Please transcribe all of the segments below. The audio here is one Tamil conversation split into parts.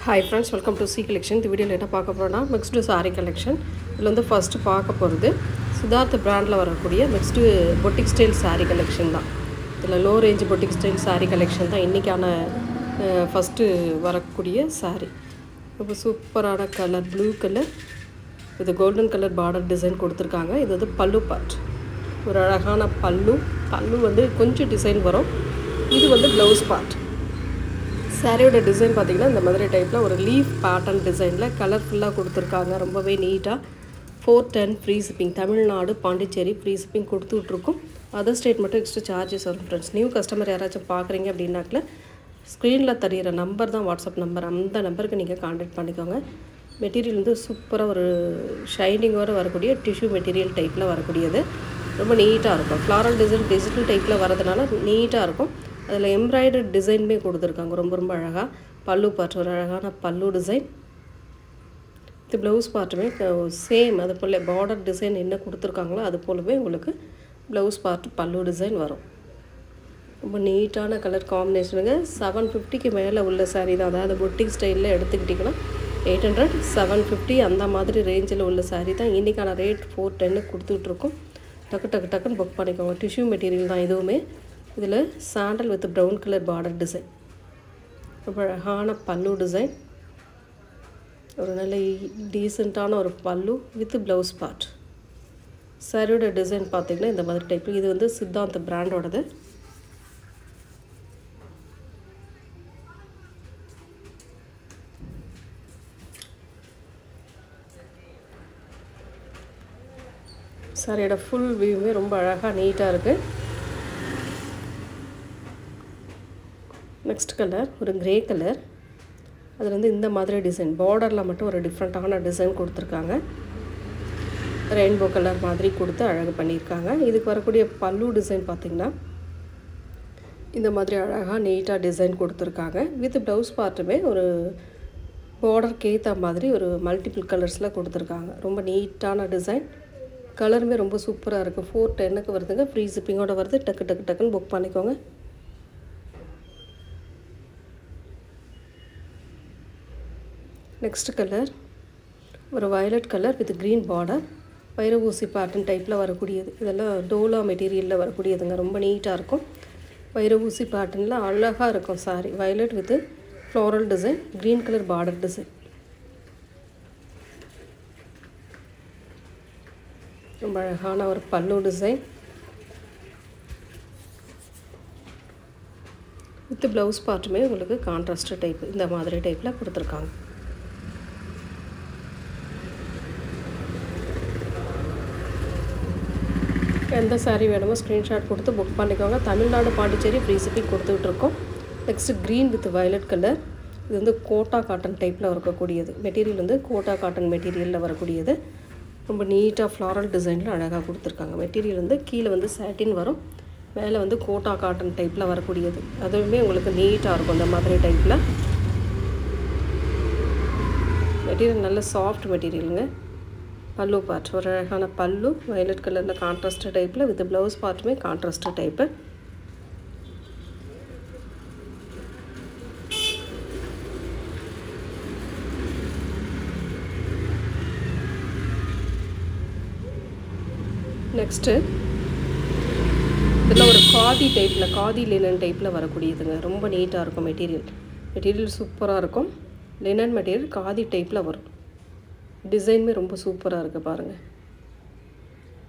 Hi friends, welcome to C collection. The video என்ன பார்க்க போறோம்னா mixed saree collection. இதுல வந்து first பார்க்க போறது சித்தார்த் பிராண்ட்ல வரக்கூடிய mixed boutique style saree collection தான். இதுல low range boutique style saree collection தான் இன்னைக்கான first வரக்கூடிய saree. ரொம்ப சூப்பரான colour blue color with golden color border design கொடுத்திருக்காங்க. இது வந்து பல்லு part. ஒரு அழகான பல்லு வந்து கொஞ்சம் டிசைன் வரும். இது வந்து blouse part. சாரியோட டிசைன் பார்த்தீங்கன்னா இந்த மாதிரி டைப்பில் ஒரு லீஃப் பேட்டர்ன் டிசைனில் கலர்ஃபுல்லாக கொடுத்துருக்காங்க. ரொம்பவே நீட்டாக 410 free shipping. Tamil Nadu Pondicherry free shipping கொடுத்துட்ருக்கோம். அதர் ஸ்டேட் மட்டும் எக்ஸ்ட்ரா சார்ஜஸ் வரும் ஃப்ரெண்ட்ஸ். நியூ கஸ்டமர் யாராச்சும் பார்க்குறீங்க அப்படின்னாக்கல ஸ்க்ரீனில் தெரிகிற நம்பர் தான் வாட்ஸ்அப் நம்பர். அந்த நம்பருக்கு நீங்கள் கான்டாக்ட் பண்ணிக்கோங்க. மெட்டீரியல் வந்து சூப்பராக ஒரு ஷைனிங்கோடு வரக்கூடிய டிஷ்யூ மெட்டீரியல் டைப்பில் வரக்கூடியது. ரொம்ப நீட்டாக இருக்கும். ஃப்ளாரல் டிசைன் டிஜிட்டல் டைப்பில் வரதுனால நீட்டாக இருக்கும். அதில் எம்ப்ராய்டரி டிசைனுமே கொடுத்துருக்காங்க. ரொம்ப அழகாக பல்லு பார்ட் ஒரு அழகான பல்லு டிசைன். இது ப்ளவுஸ் பார்ட்டுமே சேம் அது போல் பார்டர் டிசைன் என்ன கொடுத்துருக்காங்களோ அது போலவே உங்களுக்கு ப்ளவுஸ் பார்ட் பல்லு டிசைன் வரும். ரொம்ப நீட்டான கலர் காம்பினேஷனுங்க. 750க்கு மேலே உள்ள சாரீ தான். அதாவது பொட்டிக் ஸ்டைலில் எடுத்துக்கிட்டிங்கன்னா 800 750 அந்த மாதிரி ரேஞ்சில் உள்ள சாரீ தான். இன்றைக்கான ரேட் 410 கொடுத்துட்ருக்கோம். டக்குன்னு புக் பண்ணிக்கோங்க. டிஷ்யூ மெட்டீரியல் தான் இதுவுமே. இதில் sandal with brown colour border design. ரொம்ப அழகான பல்லு டிசைன். ஒரு நல்ல டீசெண்டான ஒரு பல்லு வித் ப்ளவுஸ் பார்ட். சாரியோட டிசைன் பார்த்திங்கன்னா இந்த மாதிரி டைப்பில். இது வந்து சித்தாந்த் பிராண்டோடது. சாரியோட ஃபுல் வியூவே ரொம்ப அழகாக நீட்டாக இருக்குது. நெக்ஸ்ட் கலர் ஒரு கிரே கலர். அதில் வந்து இந்த மாதிரி டிசைன் பார்டரில் மட்டும் ஒரு டிஃப்ரெண்ட்டான டிசைன் கொடுத்துருக்காங்க. ரெயின்போ கலர் மாதிரி கொடுத்து அழகு பண்ணியிருக்காங்க. இதுக்கு வரக்கூடிய பல்லு டிசைன் பார்த்திங்கன்னா இந்த மாதிரி அழகாக நீட்டாக டிசைன் கொடுத்துருக்காங்க. வித் ப்ளவுஸ் பார்ட்டுமே ஒரு பார்டருக்கு ஏற்ற மாதிரி ஒரு மல்டிபிள் கலர்ஸில் கொடுத்துருக்காங்க. ரொம்ப நீட்டான டிசைன். கலருமே ரொம்ப சூப்பராக இருக்குது. 410க்கு வருதுங்க. ஃப்ரீ ஷிப்பிங்கோடு வருது. டக்குன்னு புக் பண்ணிக்கோங்க. நெக்ஸ்ட் கலர் ஒரு violet colour with green border. வைர ஊசி பேட்டர்ன் டைப்பில் வரக்கூடியது. இதெல்லாம் டோலா மெட்டீரியலில் வரக்கூடியதுங்க. ரொம்ப நீட்டாக இருக்கும். வைர ஊசி பேட்டர்னில் அழகாக இருக்கும் sorry. Violet with floral design, green colour border design. ரொம்ப அழகான ஒரு பல்லு டிசைன் வித் ப்ளவுஸ் பார்ட்டுமே உங்களுக்கு கான்ட்ராஸ்ட் டைப் இந்த மாதிரி டைப்பில் கொடுத்துருக்காங்க. எந்த சாரீ வேணுமோ ஸ்க்ரீன்ஷாட் கொடுத்து புக் பண்ணிக்கோங்க. தமிழ்நாடு பாண்டிச்சேரி ஃப்ரீ ஷிப்பிங் கொடுத்துட்ருக்கோம். Next green with violet colour. இது வந்து கோட்டா காட்டன் டைப்பில் வரக்கூடியது. மெட்டீரியல் வந்து கோட்டா காட்டன் மெட்டீரியலில் வரக்கூடியது. ரொம்ப நீட்டாக ஃப்ளாரல் டிசைனில் அழகாக கொடுத்துருக்காங்க. மெட்டீரியல் வந்து கீழே வந்து சாட்டின் வரும், மேலே வந்து கோட்டா காட்டன் டைப்பில் வரக்கூடியது. அதுவுமே உங்களுக்கு நீட்டாக இருக்கும். இந்த மாதிரி டைப்பில் மெட்டீரியல் நல்ல சாஃப்ட் மெட்டீரியலுங்க. பல்லு பார்ட் ஒரு அழகான பல்லு வயலட் கலரில் கான்ட்ராஸ்ட் டைப்பில் வித் ப்ளவுஸ் பார்ட்டுமே கான்ட்ராஸ்ட் டைப்பு. நெக்ஸ்ட்டு இதில் ஒரு காதி டைப்பில் காதி லினன் டைப்பில் வரக்கூடியதுங்க. ரொம்ப நீட்டாக இருக்கும் மெட்டீரியல் சூப்பராக இருக்கும். லினன் மெட்டீரியல் காதி டைப்பில் வரும். டிசைனுமே ரொம்ப சூப்பராக இருக்குது பாருங்கள்.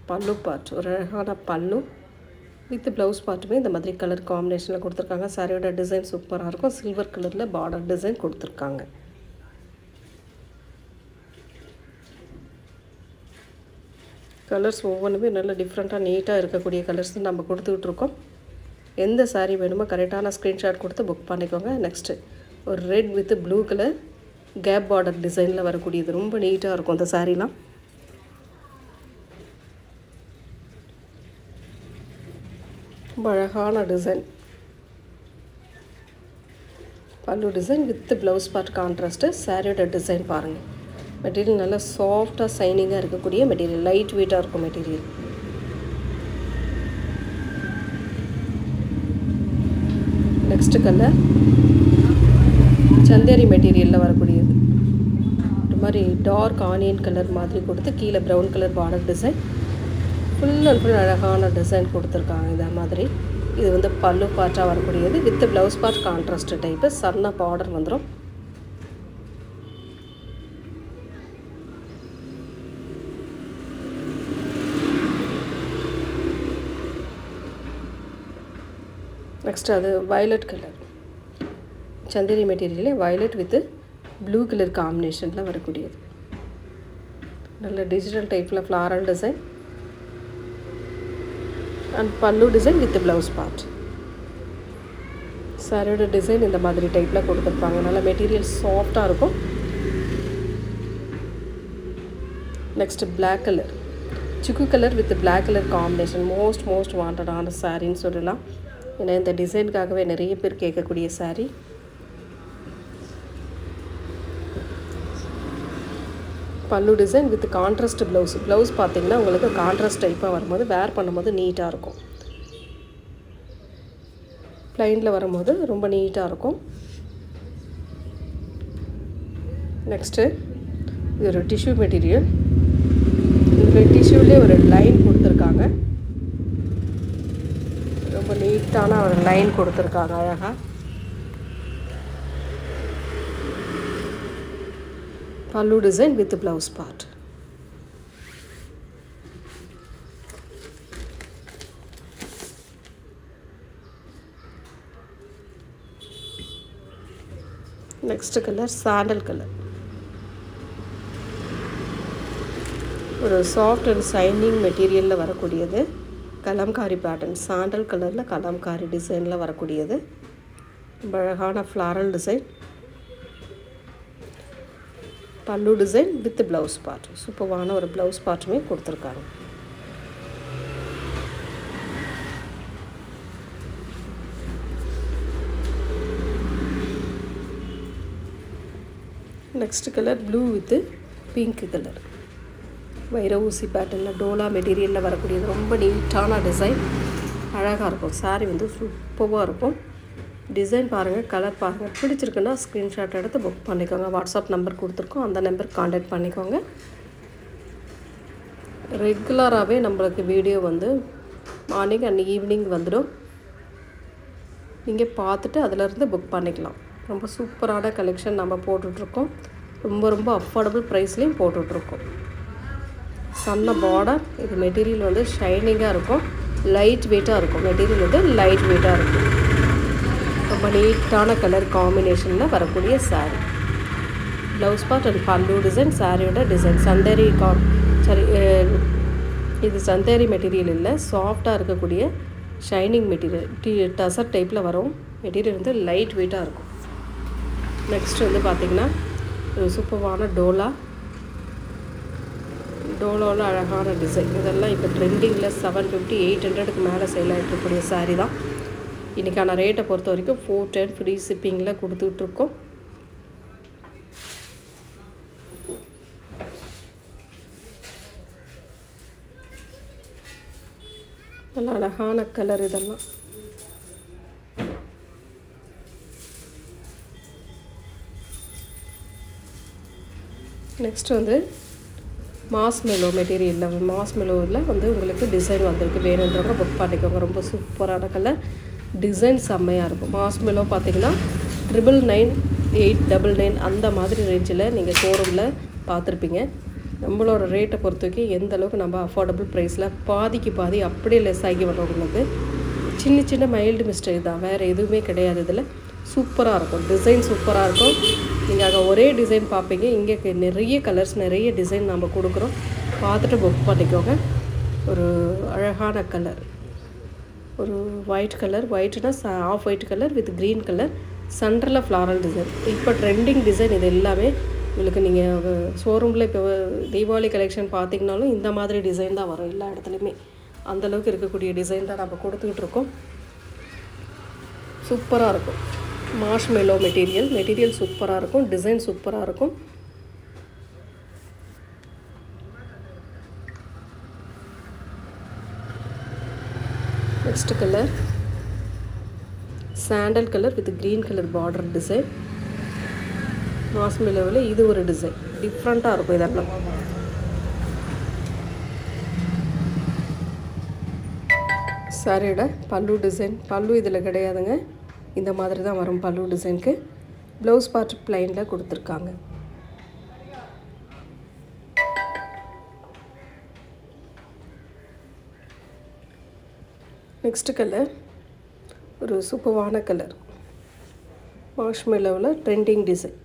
பல்லு பார்ட் ஒரு அழகான பல்லு வித் ப்ளவுஸ் பார்ட்டுமே இந்த மாதிரி கலர் காம்பினேஷனில் கொடுத்துருக்காங்க. சாரியோட டிசைன் சூப்பராக இருக்கும். சில்வர் கலரில் பார்டர் டிசைன் கொடுத்துருக்காங்க. கலர்ஸ் ஒவ்வொன்றுமே நல்ல டிஃப்ரெண்ட்டாக நீட்டாக இருக்கக்கூடிய கலர்ஸ் தான் நம்ம கொடுத்துட்ருக்கோம். எந்த சாரீ வேணுமோ கரெக்டான ஸ்க்ரீன்ஷாட் கொடுத்து புக் பண்ணிக்கோங்க. நெக்ஸ்ட்டு ஒரு red with blue colour cap border டிசைனில் வரக்கூடியது. ரொம்ப நீட்டாக இருக்கும் அந்த சாரீலாம். ரொம்ப அழகான டிசைன். பல்லு design with blouse part contrast. சாரியோட டிசைன் பாருங்கள். மெட்டீரியல் நல்லா சாஃப்டாக சைனிங்காக இருக்கக்கூடிய மெட்டீரியல். லைட் வெயிட்டாக இருக்கும் மெட்டீரியல். நெக்ஸ்ட் கலர் சந்தேரி மெட்டீரியலில் வரக்கூடியது. இது மாதிரி டார்க் ஆனியன் கலர் மாதிரி கொடுத்து கீழே brown colour border design, full and full அழகான டிசைன் கொடுத்துருக்காங்க. இந்த மாதிரி இது வந்து பல்லு பார்ட்டாக வரக்கூடியது. With blouse part contrast type, சன்ன பார்டர் வந்துடும். நெக்ஸ்ட் அது வயலட் கலர், சந்தேரி மெட்டீரியலே வயலட் வித் ப்ளூ கலர் காம்பினேஷனில் வரக்கூடியது. நல்ல டிஜிட்டல் டைப்பில் ஃப்ளாரல் டிசைன் அண்ட் பல்லு டிசைன் வித் ப்ளவுஸ் பார்ட். சாரியோட டிசைன் இந்த மாதிரி டைப்பில் கொடுத்துருப்பாங்க. நல்ல மெட்டீரியல் சாஃப்டாக இருக்கும். நெக்ஸ்ட் பிளாக் கலர், சிக்கு colour with black colour combination most வாண்டடான சாரின்னு சொல்லலாம். ஏன்னா இந்த டிசைனுக்காகவே நிறைய பேர் கேட்கக்கூடிய சாரீ. பல்லு டிசைன் வித் கான்ட்ராஸ்ட் ப்ளவுஸ் பார்த்தீங்கன்னா உங்களுக்கு கான்ட்ராஸ்ட் டைப்பாக வரும்போது வேர் பண்ணும்போது நீட்டாக இருக்கும். ப்ளைனில் வரும்போது ரொம்ப நீட்டாக இருக்கும். நெக்ஸ்ட்டு இது ஒரு டிஷ்யூ மெட்டீரியல். இதில் டிஷ்யூலேயே ஒரு லைன் கொடுத்துருக்காங்க. ரொம்ப நீட்டான ஒரு லைன் கொடுத்துருக்காங்க அழகாக. பல்லு design with blouse part. Next colour sandal colour. ஒரு சாஃப்ட் அண்ட் ஷைனிங் மெட்டீரியலில் வரக்கூடியது. கலம்காரி பேட்டர்ன், சாண்டல் கலரில் கலம்காரி டிசைனில் வரக்கூடியது. அழகான ஃப்ளாரல் டிசைன், பல்லு டிசைன் வித் ப்ளவுஸ் பார்ட். சூப்பரான ஒரு ப்ளவுஸ் பார்ட்டுமே கொடுத்துருக்காங்க. Next colour blue with pink colour, வைர ஊசி பேட்டர்னில் டோலா மெட்டீரியலில் வரக்கூடியது. ரொம்ப நீட்டான டிசைன், அழகாக இருக்கும். சாரீ வந்து சூப்பராக இருக்கும். டிசைன் பாருங்கள், கலர் பாருங்கள். பிடிச்சிருக்குன்னா ஸ்க்ரீன்ஷாட் எடுத்து புக் பண்ணிக்கோங்க. வாட்ஸ்அப் நம்பர் கொடுத்துருக்கோம், அந்த நம்பருக்கு காண்டாக்ட் பண்ணிக்கோங்க. ரெகுலராகவே நம்மளுக்கு வீடியோ வந்து மார்னிங் அண்ட் ஈவினிங் வந்துடும். நீங்கள் பார்த்துட்டு அதிலேருந்து புக் பண்ணிக்கலாம். ரொம்ப சூப்பரான கலெக்ஷன் நம்ம போட்டுட்ருக்கோம். ரொம்ப அஃபோர்டபுள் ப்ரைஸ்லேயும் போட்டுட்ருக்கோம். சன்ன பார்டர். இது மெட்டீரியல் வந்து ஷைனிங்காக இருக்கும், லைட் வெயிட்டாக இருக்கும். மெட்டீரியல் வந்து லைட் வெயிட்டாக இருக்கும். ரொம்ப நீட்டான கலர் காம்பினேஷனில் வரக்கூடிய சாரீ. ப்ளவுஸ் பார்ட் அண்ட் பல்லு டிசைன், சாரியோட டிசைன். சந்தேரி இது சந்தேரி மெட்டீரியல் இல்லை, சாஃப்டாக இருக்கக்கூடிய ஷைனிங் மெட்டீரியல். டசர் டைப்பில் வரும். மெட்டீரியல் வந்து லைட் வெயிட்டாக இருக்கும். நெக்ஸ்ட் வந்து பார்த்திங்கன்னா ஒரு சூப்பரான டோலாவில் அழகான டிசைன். இதெல்லாம் இப்போ ட்ரெண்டிங்கில் 750 800க்கு மேலே சேல் ஆகிட்டுருக்கூடிய சாரீ தான். இன்றைக்கான ரேட்டை பொறுத்த வரைக்கும் 410 ஃப்ரீ ஷிப்பிங்கில் கொடுத்துட்ருக்கோம். நல்ல அழகான கலர் இதெல்லாம். நெக்ஸ்ட் வந்து மாஸ்மெலோ மெட்டீரியலில், மாஸ்மெலோவில் வந்து உங்களுக்கு டிசைன் வந்திருக்கு. வேணுன்றவங்க புக் பண்ணிக்கோங்க. ரொம்ப சூப்பரான கலர், டிசைன் செம்மையாக இருக்கும். மாஸ்மெலோ பார்த்தீங்கன்னா 999 899 அந்த மாதிரி ரேஞ்சில் நீங்கள் ஷோரூமில் பார்த்துருப்பீங்க. நம்மளோட ரேட்டை பொறுத்த வரைக்கும் எந்த அளவுக்கு நம்ம அஃபோர்டபுள் ப்ரைஸில் பாதிக்கு பாதி அப்படியே லெஸ் ஆகி வரவங்களுக்கு சின்ன மைல்டு மிஸ்டேக் தான், வேறு எதுவுமே கிடையாது. இதில் சூப்பராக இருக்கும், டிசைன் சூப்பராக இருக்கும். நீங்கள் அங்கே ஒரே டிசைன் பார்ப்பீங்க, இங்கே நிறைய கலர்ஸ் நிறைய டிசைன் நம்ம கொடுக்குறோம். பார்த்துட்டு புக் பண்ணிக்கோங்க. ஒரு அழகான கலர், ஒரு ஒயிட் கலர், ஒயிட்னா off white colour with green colour, சென்டரில் ஃப்ளாரல் டிசைன். இப்போ ட்ரெண்டிங் டிசைன் இது எல்லாமே உங்களுக்கு. நீங்கள் ஷோரூமில் இப்போ தீபாவளி கலெக்ஷன் பார்த்தீங்கனாலும் இந்த மாதிரி டிசைன் தான் வரும் எல்லா இடத்துலையுமே. அந்தளவுக்கு இருக்கக்கூடிய டிசைன் தான் நம்ம கொடுத்துக்கிட்டு இருக்கோம். சூப்பராக இருக்கும். மார்ஷ்மெலோ மெட்டீரியல் சூப்பராக இருக்கும், டிசைன் சூப்பராக இருக்கும். Next colour sandal colour with green colour border design. மாஸ்மெலோவில் இது ஒரு டிசைன் டிஃப்ரெண்ட்டாக இருக்கும். இதெல்லாம் சாரியோட பல்லு டிசைன். பல்லு இதில் கிடையாதுங்க, இந்த மாதிரி தான் வரும் பல்லு டிசைனுக்கு. ப்ளவுஸ் பார்ட் ப்ளைனில் கொடுத்துருக்காங்க. நெக்ஸ்ட் கலர் ஒரு சூப்பரான கலர், மார்ஷ்மெலோவில் ட்ரெண்டிங் டிசைன்.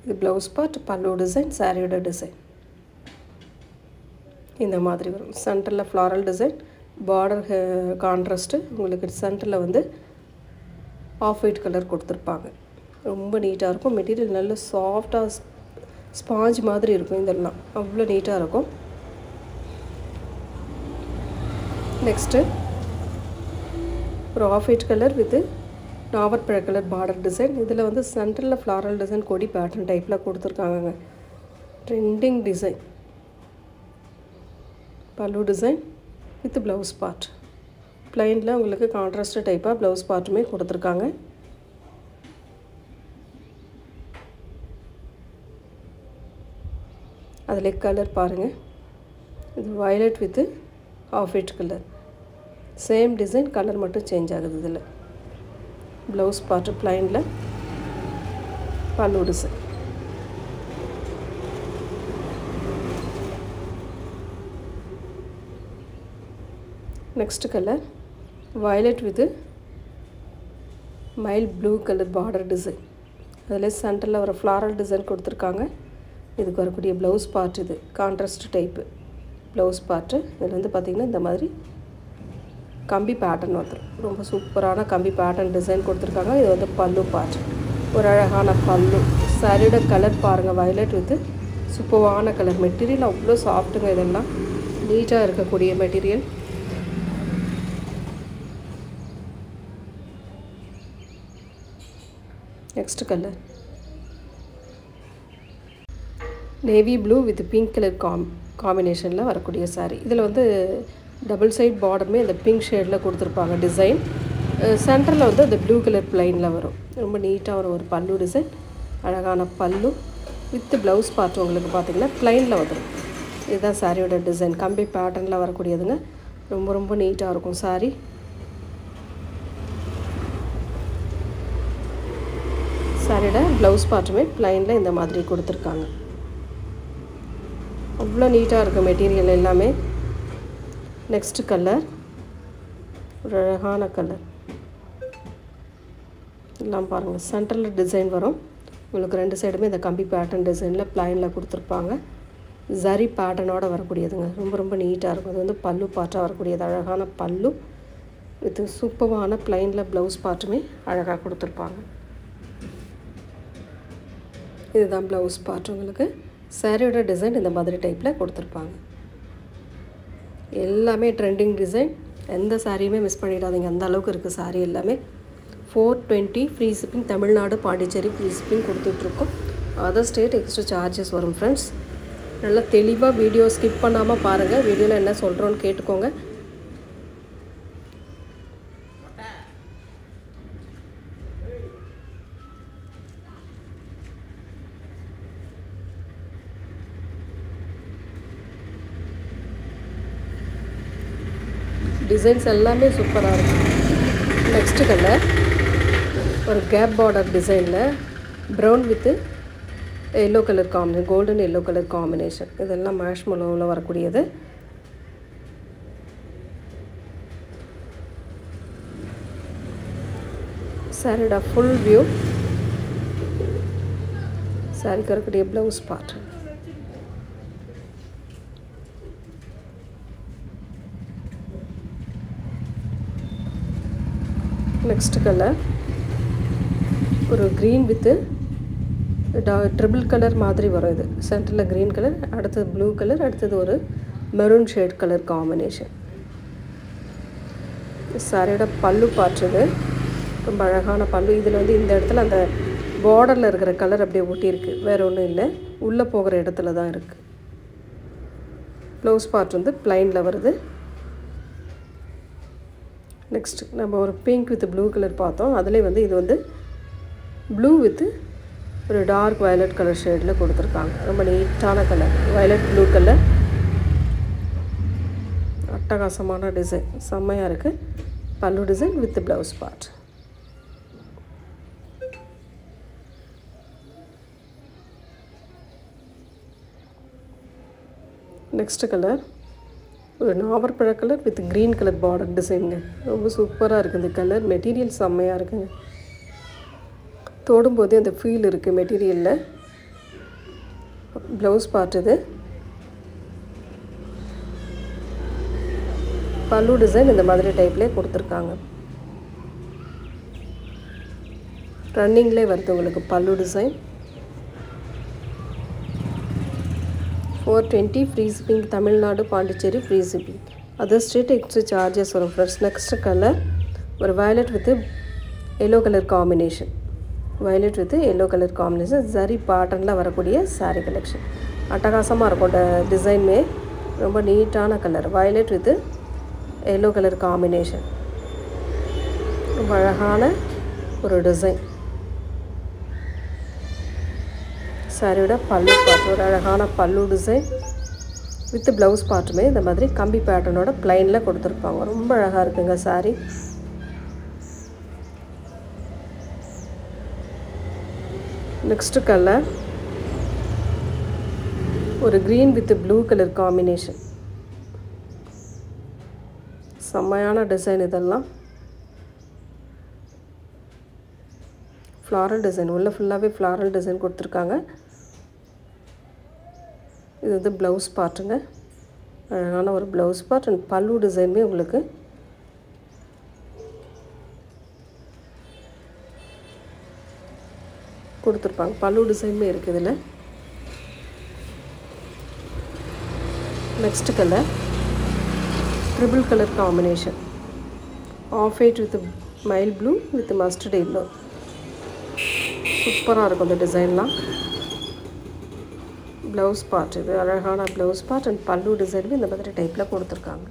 இது ப்ளவுஸ் பார்ட், பல்லு டிசைன், சாரியோட டிசைன் இந்த மாதிரி வரும். சென்டரில் ஃப்ளாரல் டிசைன், பார்டர் கான்ட்ராஸ்ட்டு. உங்களுக்கு சென்டரில் வந்து ஆஃப் ஒயிட் கலர் கொடுத்துருப்பாங்க. ரொம்ப நீட்டாக இருக்கும். மெட்டீரியல் நல்ல சாஃப்டாக ஸ்பாஞ்ச் மாதிரி இருக்கும். இதெல்லாம் அவ்வளோ நீட்டாக இருக்கும். நெக்ஸ்ட்டு ஒரு ஆஃப் ஒயிட் கலர் வித் நாவற்பழ கலர் பார்டர் டிசைன். இதில் வந்து சென்டரில் ஃப்ளாரல் டிசைன் கொடி பேட்டர்ன் டைப்பில் கொடுத்துருக்காங்க. Trending design. பல்லு டிசைன் வித் ப்ளவுஸ் பார்ட் ப்ளைனில் உங்களுக்கு கான்ட்ராஸ்ட் டைப்பாக ப்ளவுஸ் பார்ட்டுமே கொடுத்துருக்காங்க. அதில் கலர் பாருங்கள், இது violet with off white colour. Same design, colour மட்டும் சேஞ்ச் ஆகுது. இதில் ப்ளவுஸ் பார்ட்டு ப்ளைனில், பல்லு design. Next colour violet with mild blue colour border design. அதில் சென்டரில் ஒரு ஃப்ளாரல் டிசைன் கொடுத்துருக்காங்க. இதுக்கு வரக்கூடிய ப்ளவுஸ் பார்ட் இது கான்ட்ராஸ்ட் டைப்பு ப்ளவுஸ் பார்ட்டு. இதில் வந்து பார்த்திங்கன்னா இந்த மாதிரி கம்பி பேட்டர்ன் வந்துடும். ரொம்ப சூப்பரான கம்பி பேட்டர்ன் டிசைன் கொடுத்துருக்காங்க. இது வந்து பல்லு பார்ட், ஒரு அழகான பல்லு. சாரியோட கலர் பாருங்கள், வயலட் வித் சூப்பரான கலர். மெட்டீரியல் அவ்வளோ சாஃப்ட்டுங்க. இதெல்லாம் நீட்டாக இருக்கக்கூடிய material. Next colour navy blue with pink colour காம்பினேஷனில் வரக்கூடிய சாரீ. இதில் வந்து டபுள் சைட் பார்டருமே இந்த பிங்க் ஷேடில் கொடுத்துருப்பாங்க டிசைன். சென்டரில் வந்து அந்த ப்ளூ கலர் ப்ளைனில் வரும். ரொம்ப நீட்டாக வரும் ஒரு பல்லு டிசைன். அழகான பல்லு வித் ப்ளவுஸ் பார்ட் உங்களுக்கு பார்த்திங்கன்னா ப்ளைனில் வந்துடும். இதுதான் சாரியோட டிசைன். கம்பி பேட்டர்னில் வரக்கூடியதுங்க. ரொம்ப ரொம்ப நீட்டாக இருக்கும் சாரீ. சாரியோட ப்ளவுஸ் பார்ட்டுமே ப்ளைனில் இந்த மாதிரி கொடுத்துருக்காங்க. அவ்வளோ நீட்டாக இருக்கும் மெட்டீரியல் எல்லாமே. நெக்ஸ்ட் கலர் ஒரு அழகான கலர். எல்லாம் பாருங்கள், சென்டரில் டிசைன் வரும். உங்களுக்கு ரெண்டு சைடுமே இந்த கம்பி பேட்டர்ன் டிசைனில் ப்ளைனில் கொடுத்துருப்பாங்க. ஜரி பேட்டர்னோடு வரக்கூடியதுங்க. ரொம்ப ரொம்ப நீட்டாக இருக்கும். அது வந்து பல்லு பார்ட்டாக வரக்கூடியது. அழகான பல்லு வித் சூப்பரான ப்ளைனில் ப்ளவுஸ் பார்ட்டுமே அழகாக கொடுத்துருப்பாங்க. இதுதான் ப்ளவுஸ் பார்ட். உங்களுக்கு சாரியோட டிசைன் இந்த மாதிரி டைப்பில் கொடுத்துருப்பாங்க. எல்லாமே ட்ரெண்டிங் டிசைன். எந்த சாரியுமே மிஸ் பண்ணிடாதீங்க, அந்த அளவுக்கு இருக்குது சாரீ எல்லாமே. 420 free shipping. Tamil Nadu, Pondicherry free shipping கொடுத்துட்ருக்கோம். அதர் ஸ்டேட் எக்ஸ்ட்ரா சார்ஜஸ் வரும் ஃப்ரெண்ட்ஸ். நல்லா தெளிவாக வீடியோ ஸ்கிப் பண்ணாமல் பாருங்கள். வீடியோவில் என்ன சொல்கிறோன்னு கேட்டுக்கோங்க. டிசைன்ஸ் எல்லாமே சூப்பராக இருக்கும். நெக்ஸ்ட் கலர் ஒரு கேப் பார்டர் டிசைனில் brown with yellow colour combination, golden yellow colour combination. இதெல்லாம் மார்ஷ்மெலோவில் வரக்கூடியது. சாரியோட ஃபுல் வியூ. சாரிக்கு வரக்கூடிய ப்ளவுஸ் பார்ட். நெக்ஸ்ட் கலர் ஒரு க்ரீன் வித்து ட்ரிபிள் கலர் மாதிரி வரும். இது சென்டரில் க்ரீன் கலர், அடுத்தது ப்ளூ கலர், அடுத்தது ஒரு மெரூன் ஷேட் கலர் காம்பினேஷன். சாரியோட பல்லு பார்த்துது ரொம்ப அழகான பல்லு. இதில் வந்து இந்த இடத்துல அந்த பார்டரில் இருக்கிற கலர் அப்படியே ஒட்டியிருக்கு, வேறு ஒன்றும் இல்லை. உள்ளே போகிற இடத்துல தான் இருக்குது. ப்ளவுஸ் பார்ட் வந்து ப்ளைனில் வருது. நெக்ஸ்ட் நம்ம ஒரு பிங்க் வித் ப்ளூ கலர் பார்த்தோம். அதிலே வந்து இது வந்து ப்ளூ வித் ஒரு டார்க் வயலட் கலர் ஷேடில் கொடுத்துருக்காங்க. ரொம்ப நீட்டான கலர், வயலட் ப்ளூ கலர். அட்டகாசமான டிசைன், செம்மையாக இருக்குது. பல்லு design with blouse part. Next colour ஒரு நாவற்பழ colour with green colour border டிசைனுங்க. ரொம்ப சூப்பராக இருக்குது இந்த கலர். மெட்டீரியல் செம்மையாக இருக்குங்க. தொடும்போதே அந்த ஃபீல் இருக்குது மெட்டீரியலில். ப்ளவுஸ் பார்ட் இது. பல்லு டிசைன் இந்த மாதிரி டைப்லேயே கொடுத்துருக்காங்க. ரன்னிங்லேயே வருது உங்களுக்கு பல்லு design. 420 free shipping. Tamil Nadu, Pondicherry free shipping. Other state extra charges வரும் ஃப்ரெண்ட்ஸ். நெக்ஸ்ட் கலர் ஒரு violet with yellow colour combination. Violet with yellow colour combination சரி பேட்டர்னில் வரக்கூடிய சாரீ கலெக்ஷன். அட்டகாசமாக இருக்கும் டிசைனுமே. ரொம்ப நீட்டான colour, violet with yellow colour combination. ரொம்ப அழகான ஒரு டிசைன். சாரியோட பல்லு பார்ட் ஒரு அழகான பல்லு டிசைன் வித் ப்ளவுஸ் பார்ட்டுமே இந்த மாதிரி கம்பி பேட்டர்னோட ப்ளைனில் கொடுத்துருப்பாங்க. ரொம்ப அழகாக இருக்குங்க சாரி. நெக்ஸ்ட் கலர் ஒரு green with blue colour combination. செம்மையான டிசைன் இதெல்லாம். ஃப்ளாரல் டிசைன், உள்ள ஃபுல்லாகவே ஃப்ளாரல் டிசைன் கொடுத்துருக்காங்க. இது வந்து ப்ளவுஸ் பார்ட்டுங்க. அழகான ஒரு ப்ளவுஸ் பார்ட் அண்ட் பல்லு டிசைனுமே உங்களுக்கு கொடுத்துருப்பாங்க. பல்லு டிசைனுமே இருக்குது இதில். Next colour triple colour combination. Off white with mild blue with mustard yellow. சூப்பராக இருக்கும் இந்த டிசைன்லாம். ப்ளவுஸ் பார்ட் இது அழகான ப்ளவுஸ் பார்ட் அண்ட் பல்லு டிசைனுமே இந்த மாதிரி டைப்பில் கொடுத்துருக்காங்க.